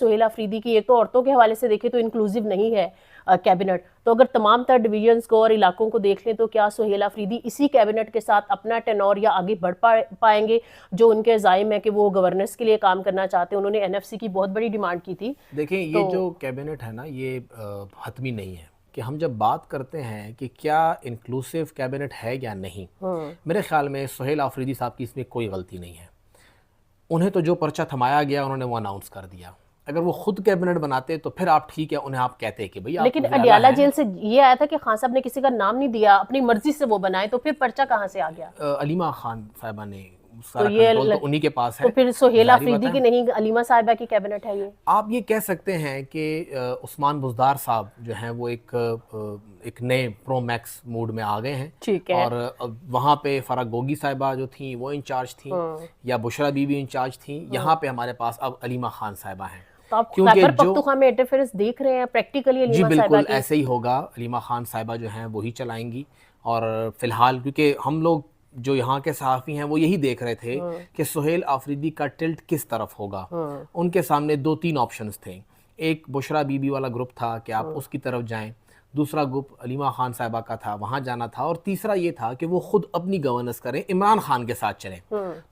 सुहेल अफरीदी की, एक तो औरतों के हवाले से देखें तो इंक्लूसिव नहीं है कैबिनेट, तो अगर तमाम तर डिवीजन्स को और इलाकों को देख लें तो क्या सुहेल अफरीदी इसी कैबिनेट के साथ अपना टेनोर या आगे बढ़ पाएंगे जो उनके ज़ाइम है कि वो गवर्नेंस के लिए काम करना चाहते हैं। उन्होंने एनएफसी की बहुत बड़ी डिमांड की थी। देखिए ये जो कैबिनेट है ना, ये हतमी नहीं है कि हम जब बात करते हैं कि क्या इंक्लूसिव कैबिनेट है या नहीं, मेरे ख्याल में सुहेल अफरीदी साहब की इसमें कोई गलती नहीं है। उन्हें तो जो पर्चा थमाया गया उन्होंने वो अनाउंस कर दिया। अगर वो खुद कैबिनेट बनाते तो फिर आप ठीक है, उन्हें आप कहते कि भाई आप लेकिन अडियाला जेल से ये आया था कि खान साहब ने किसी का नाम नहीं दिया, अपनी मर्जी से वो बनाए, तो फिर पर्चा कहाँ से आ गया? अलीमा खान साहिबा ने तो सारा ये कंट्रोल तो उन्हीं के पास है। तो फिर सुहेल जाहिर अफरीदी बात की है, नहीं, अलीमा साहिबा की कैबिनेट है ये। आप ये कह सकते हैं कि उस्मान बुज़दार साहब जो हैं वो एक नए प्रो मैक्स मूड में आ गए हैं। ठीक है। और वहाँ पे फ़राग गोगी साहिबा जो थी वो इंचार्ज थी, या बुशरा बीबी इंचार्ज थी। यहाँ पे हमारे पास अब अलीमा खान साहिबा हैं। तो आप क्योंकि खैबर जो पख्तूनख्वा में इंटरफेरेंस देख रहे हैं प्रैक्टिकली जी अलीमा साहिबा बिल्कुल की? ऐसे ही होगा। अलीमा खान साहिबा जो हैं वही चलाएंगी। और फ़िलहाल क्योंकि हम लोग जो यहाँ के सहाफ़ी हैं वो यही देख रहे थे कि सुहेल अफरीदी का टिल्ट किस तरफ होगा। उनके सामने 2-3 ऑप्शंस थे। एक बुशरा बीबी वाला ग्रुप था कि आप उसकी तरफ जाएं, दूसरा ग्रुप अलीमा खान साहिबा का था, वहाँ जाना था, और तीसरा ये था कि वो खुद अपनी गवर्नेंस करें, इमरान खान के साथ चलें।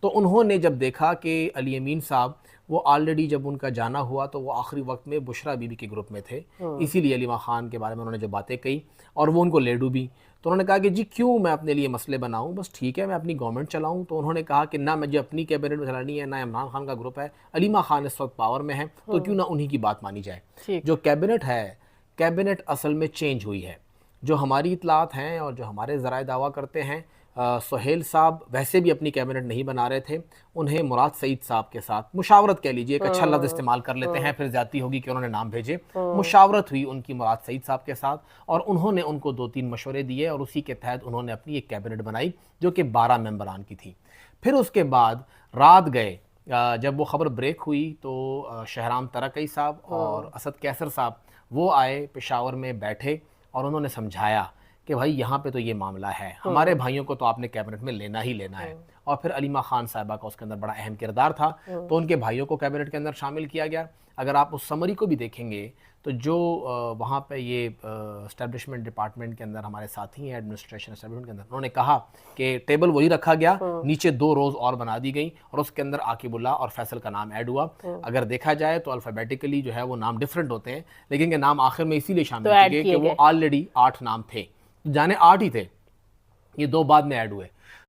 तो उन्होंने जब देखा कि अली अमीन साहब वो ऑलरेडी जब उनका जाना हुआ तो वो आखिरी वक्त में बुशरा बीबी के ग्रुप में थे, इसीलिए अलीमा खान के बारे में उन्होंने जो बातें कही और वो उनको ले डूबी। तो उन्होंने कहा कि जी क्यों मैं अपने लिए मसले बनाऊं, बस ठीक है मैं अपनी गवर्नमेंट चलाऊं। तो उन्होंने कहा कि ना मुझे अपनी कैबिनेट में चलानी है, ना इमरान खान का ग्रुप है, अलीमा खान इस वक्त पावर में है, तो क्यों ना उन्हीं की बात मानी जाए। जो कैबिनेट है, कैबिनेट असल में चेंज हुई है। जो हमारी इतलात हैं और जो हमारे ज़राए दावा करते हैं, सुहेल साहब वैसे भी अपनी कैबिनेट नहीं बना रहे थे। उन्हें मुराद सईद साहब के साथ मुशावरत कह लीजिए, एक अच्छा लफ्ज़ इस्तेमाल कर लेते हैं, फिर ज़्यादती होगी कि उन्होंने नाम भेजे। मुशावरत हुई उनकी मुराद सईद साहब के साथ और उन्होंने उनको 2-3 मशवरे दिए और उसी के तहत उन्होंने अपनी एक कैबिनेट बनाई जो कि 12 मेंबरान की थी। फिर उसके बाद रात गए, जब वो ख़बर ब्रेक हुई तो शहराम तरकई साहब और असद कैसर साहब वो आए, पेशावर में बैठे और उन्होंने समझाया कि भाई यहाँ पे तो ये मामला है, हमारे भाइयों को तो आपने कैबिनेट में लेना ही लेना है। और फिर अलीमा खान साहिबा का उसके अंदर बड़ा अहम किरदार था, तो उनके भाइयों को कैबिनेट के अंदर शामिल किया गया। अगर आप उस समरी को भी देखेंगे तो जो वहाँ पे ये एस्टेब्लिशमेंट डिपार्टमेंट के अंदर हमारे साथी हैं, एडमिनिस्ट्रेशन एस्टेब्लिशमेंट के अंदर, उन्होंने कहा कि टेबल वही रखा गया, नीचे 2 रोज़ और बना दी गई और उसके अंदर आकिबुल्लाह और फैसल का नाम ऐड हुआ। अगर देखा जाए तो अल्फ़ाबेटिकली जो है वो नाम डिफरेंट होते हैं, लेकिन के नाम आखिर में इसीलिए शामिल किए गए कि वो ऑलरेडी 8 नाम थे, जाने 8 ही थे, ये 2 बाद में ऐड हुए।